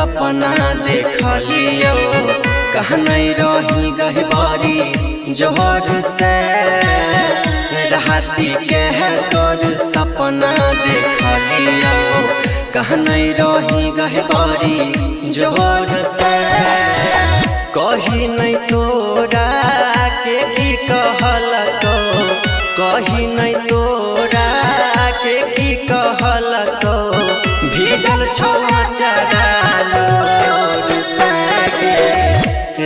सपना देख लियो कहने रही गहबारी जोहर से राती के है तोर सपना देख लियो कहने रही गहबारी जोहर से कही नहीं तोरा के की कहलको कही नहीं तोरा के की कहलको भीजल छौआ चरालो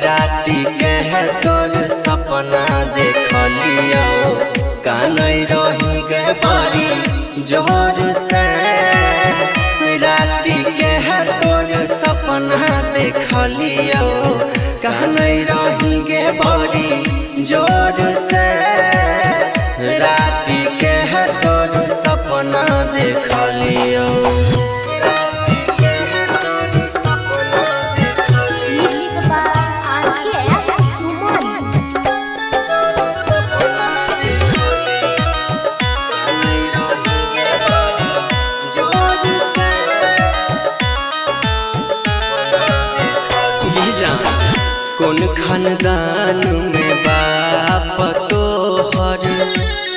राती के है तोर सपना देख लियो कानै रही गहबारी जोहर से राती के है तोर सपना देख लियो कहनै रही गहबारी जोहर से राती के है तोर सपना देख लियो कौन खानदान में बाप तोहर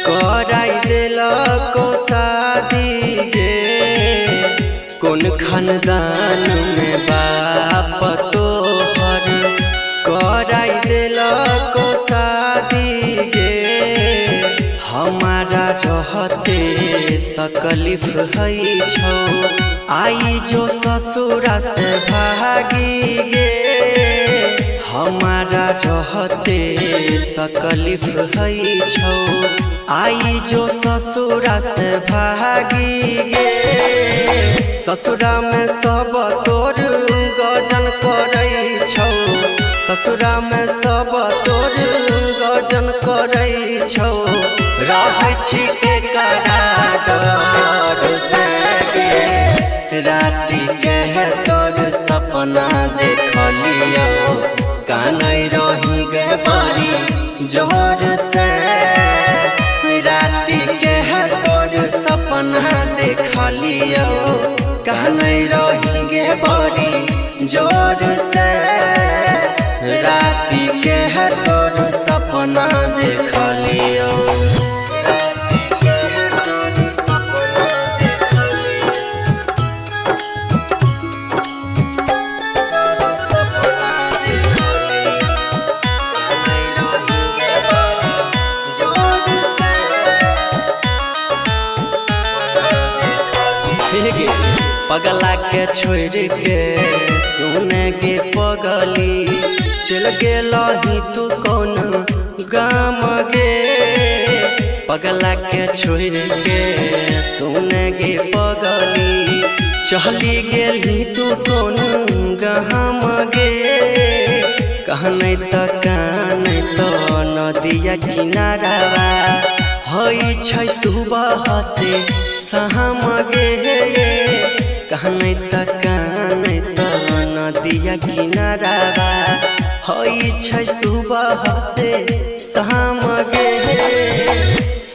कराई देलको शादी गे कौन खानदान में बाप तोहर कराई देलको शादी गे हमारा रहते तकलीफ है छौ आई जो ससुरा से भागी गे हमारा रहते तकलीफ है छौ आई जो ससुरा से भागी गे ससुरा में सब तोर गजन करै छौ ससुरा में सब तोर गजन करै छौ रहै छी के करार से राती के है तोर सपना देख लियो कानै रही गहबारी जोहर से राती के है तोर सपना देख लियो कानै रही गहबारी जोहर से राती के है तोर सपना देख लियो पगला के छोड़ के सुने गे पगली चल गेलही तू कौन गाम गे पगला के छोड़ के सुने गे पगली चली गेली तू कौन गाम गे कहने त काने तो नदिया किनारावा हई छै सुबह से शाम गे कहने त काने त नदिया किनारावा हई छै सुबह से शाम गे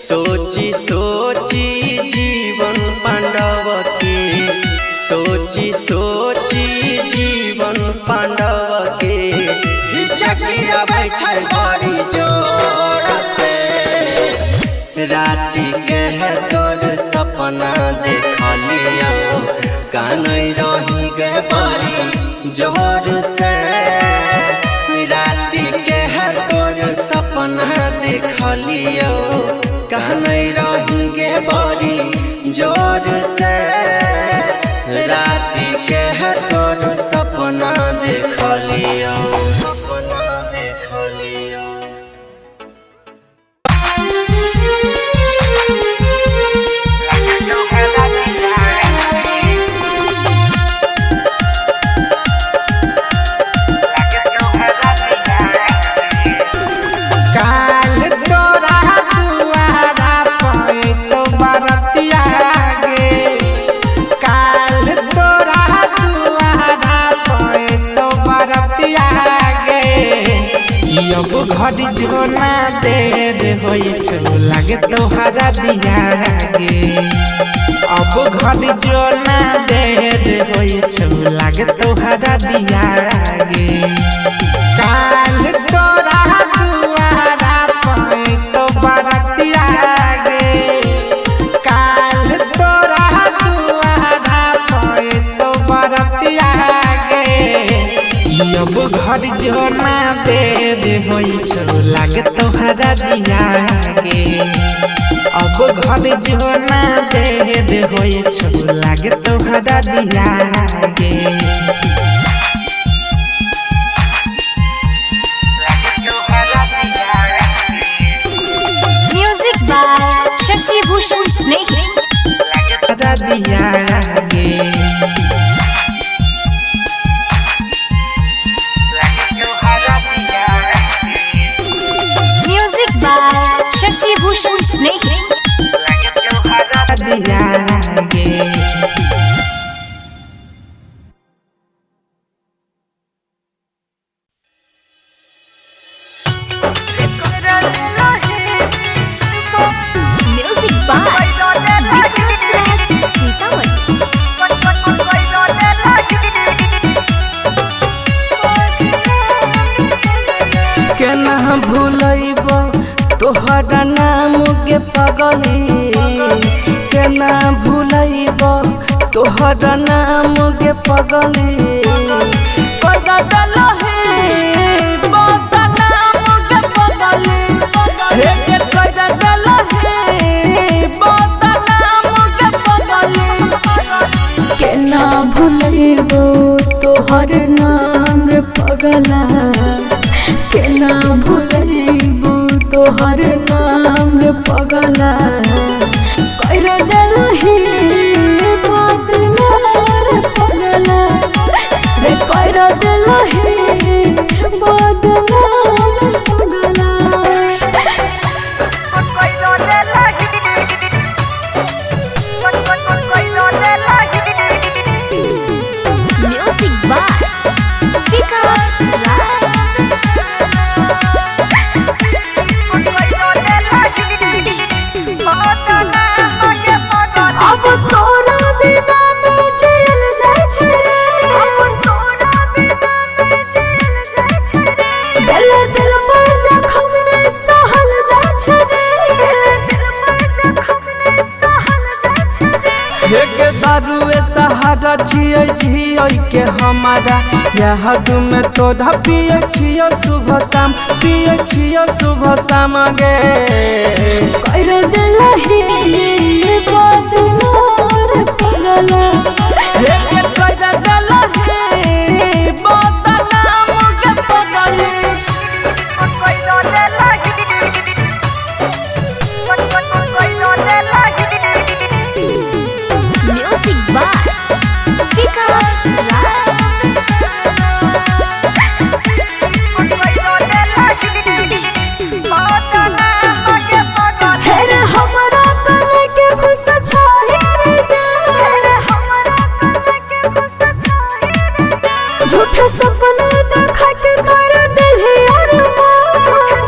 सोची सोची जीवन पांडव के सोची सोची जीवन पांडव के हिचकिया छै बड़ी जोर से राती के है तोर सपना देख लियो कानै रही गहबारी जोहर से राती के है तोर सपना देख लियो कानै रही गहबारी जोहर से राती के है तोर सपना देख लियो सपना देख लियो अब घड़ी जो ना देर होई छौ लागे तोहरा दिया गे अब घड़ी जो ना देर होई छौ लागे तोहरा दिया गे काल तोरा दुआरा पे तो बरतिया गे काल तोरा दुआरा पे तो बरतिया गे अब घर जो ना देर होई छो लागे तोहरा दिया गे अब घर जो ना देर होई छो लागे तोहरा दिया गे म्यूजिक बाय शशि भूषण स्नेह तोहरा दिया गे म्यूजिक बाय शशि भूषण स्नेह दिया गे म्यूजिक बाय विकास राज सीतामढ़ी केना भूलैब तोहरा नाम के पगली केना भूलैब तोहरा नाम के पगली कदा दलहे बदनाम के पगली हे के कदा दलहे बदनाम के पगली केना भूलैब तोहर नाम रे पगला केना भूलैबो तोहर नाम रे पगला कर देलही बदनाम रे पगला रे कर देलही बदनाम रे पगला म्यूजिक बाय विकास राज अब तोरा बिना में चल जाय छै दिल दिल पर जखम ने सहल जाय छै एक दारुए सहारा जियै जियै के हमारा याद में तोरा पियै छियै सुबह शाम पियै छियै सुबह शाम गे कर देलही बदनाम रे पगला हे के कर देलही बदनाम के पगली म्यूजिक बाय विकास राज हेरे हमरा तने के खुश छाहे रे जान झूठे सपना देखा के तोर दिल है अरमान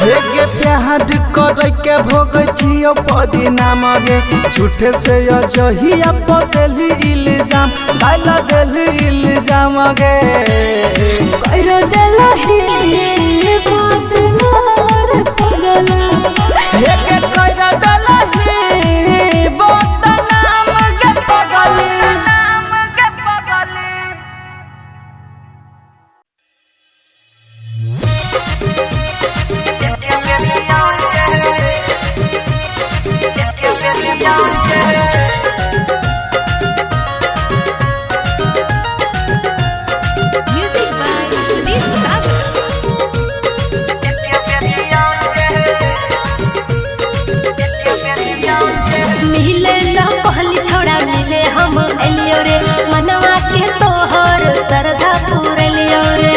हे गे प्यार करे के भोग छियो परिणाम गे झूठे से अजहिया पदेली इल्जाम डाला देली इल्जाम गे कर देलही बदनाम रे पगला हे के कर देलही बदनाम के पगली म्यूजिक बाय सुदीप सागर मिले ना पहली छोड़ा मिले हम एलियो रे मनवा के तोहर सरधा पूरलियो रे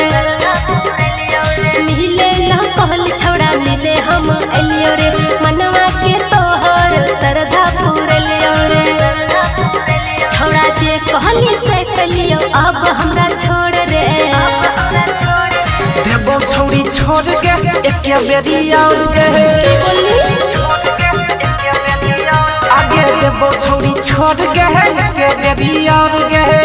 मिले ना पहली छोड़ा मिले हम एलियो रे मनवा के तोहर सरधा पूरलियो रे छोड़ा जे कहली से कलियो अब हमरा छोड़ रे देबो छौरी छोड़ के एके बेरी आउर गे बोली आगे देबो छौरी छोड़ छोड़ गए के बेबी और गए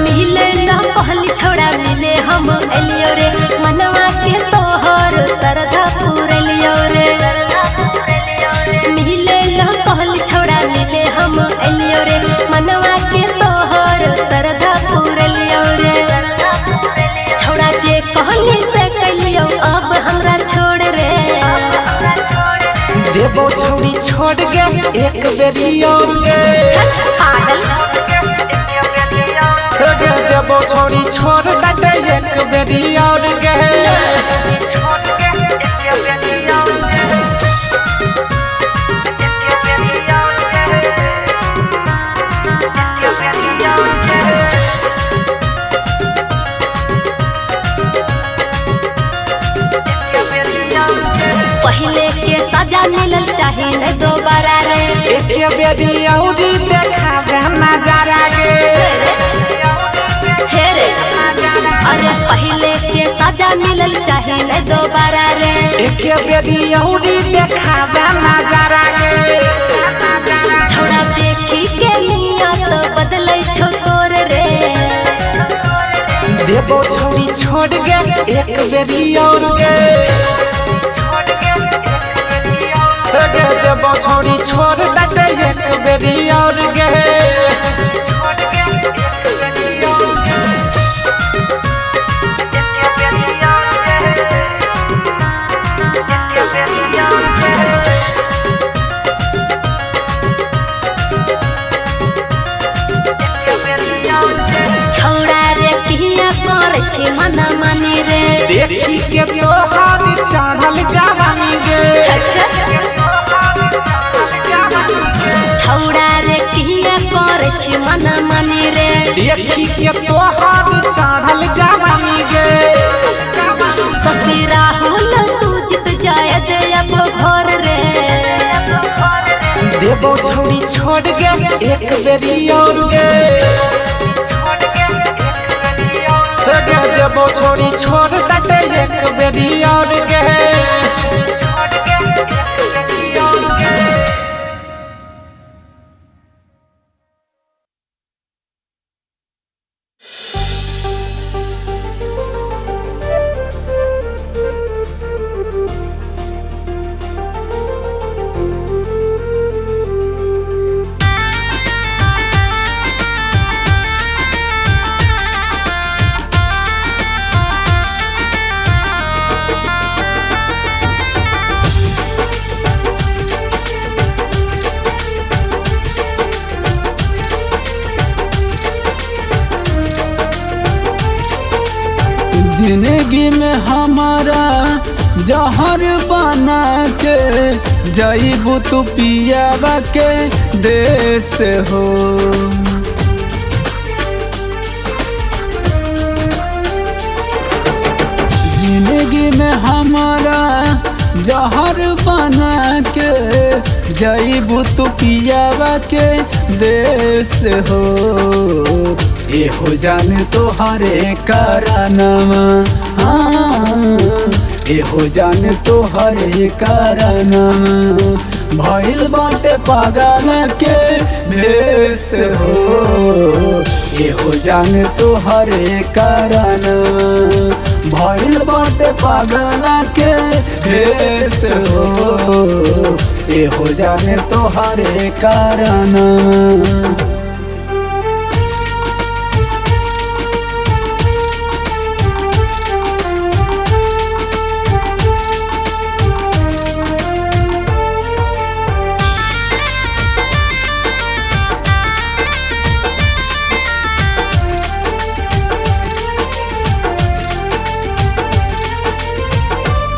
मिले ना कहली छोड़ा मिले हम एलियो रे मनवा के तोहर सरधा पूरलियो रे मिले ना कहली छोड़ा मिले हम एलियो रे मनवा के तोहर सरधा पूरलियो रे छोड़ा जे कहली से कलियो अब हमरा छोड़ रे देबो छोड़ी छोड़ गए एक बेरी और गए देबो छोड़ी छोड़ दे एक बेरी और गए पहले के सजा मिलल चाहे न दोबारा रे एक बेरी और देखावे नजारा गे हे रे अरे पहले के सजा मिलल चाहे न दोबारा रे एक बेरी और देखावे नजारा गे छोड़ा देखी के नियत बदलै छो तोर रे देबो छोड़ी छोड़ गए एक बेरी और गए देबो छोड़ी छोड़ दे एक बेरी और गए छोड़ा रे पिया कर छी मना मानी रे देखी के तोहार चढ़ल जवानी गे छौड़ा रे पिया कर छी मना मानी रे देखी के तोहार चढ़ल जवानी गे ससी राहुल सूजित जाय दे अब घर रे देबो छोड़ी छोड़ गए एक बेरी और गए देबो छोड़ी छोड़ दे एक बेरी और गए जिंदगी में हमारा जहर बना के जईबू तू पियावा के देश हो जिंदगी में हमारा जहर बना के जईबू तू पियावा के देश हो ये हो जाने तो हरे कारणमा ये हो जाने तो हरे कारणमा भइल बाटे पागल के भेष हो ये हो जाने तो हरे कारणमा भइल बाटे पागल के भेष हो ये हो जाने तो हरे कारणमा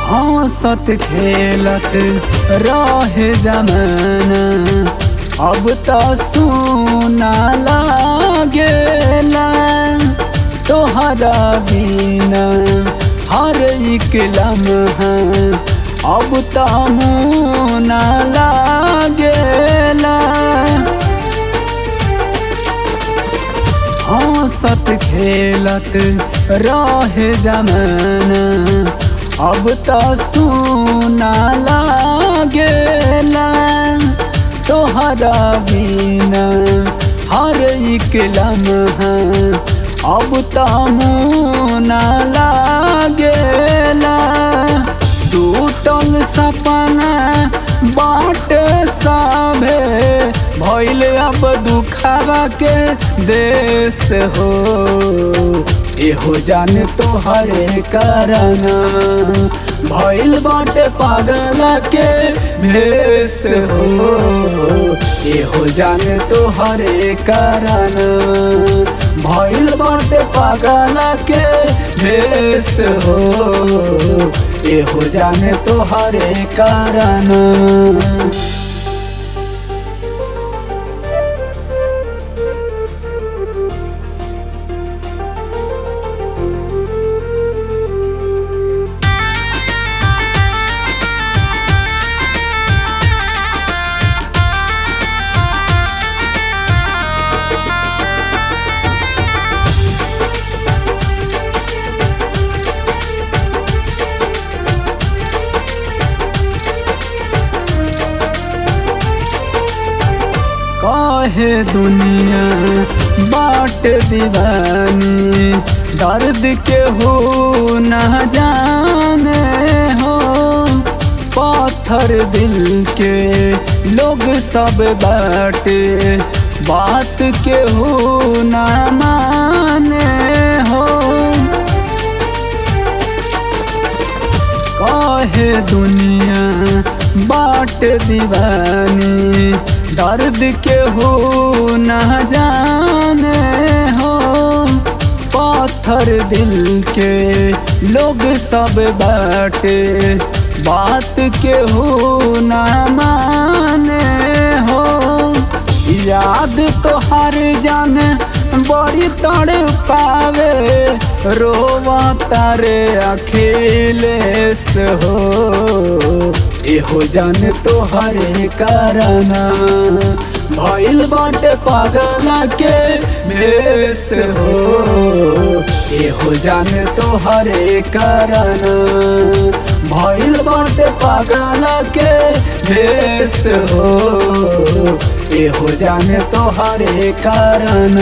हंसत खेलत रहे जमाना अब तो सुना लागेला तोहरा बिना हर एक लम्हा अब तो मुना लागेला हंसत खेलत रहे जमाना अब तो सुना लागेला तोहरा बिना हर एक लम्हा अब तो मुना लागेला टूटल सपना बाट साभे भइल अब दुखावा के देश हो एहो जान तोहरे कारण भइल बाटे पागल के भेष हो एहो जान तोहरे कारण भइल बाटे पागल के भेष हो एहो जान तोहरे कारण काहे दुनिया बाट दीवानी दर्द के हो न जाने हो पत्थर दिल के लोग सब बाटे बात के हो न माने हो काहे दुनिया बाट दीवानी दर्द के हो न जाने हो पत्थर दिल के लोग सब बाटे बात के हो न माने हो याद तो हर जाने बड़ी तड़ पावे रोवा तारे अखिलेश हो एहो जान तोहरे कारण भइल बाटे पागल के भेष हो एहो जान तोहरे कारण भइल बाटे पागल के भेष हो एहो जान तोहरे कारण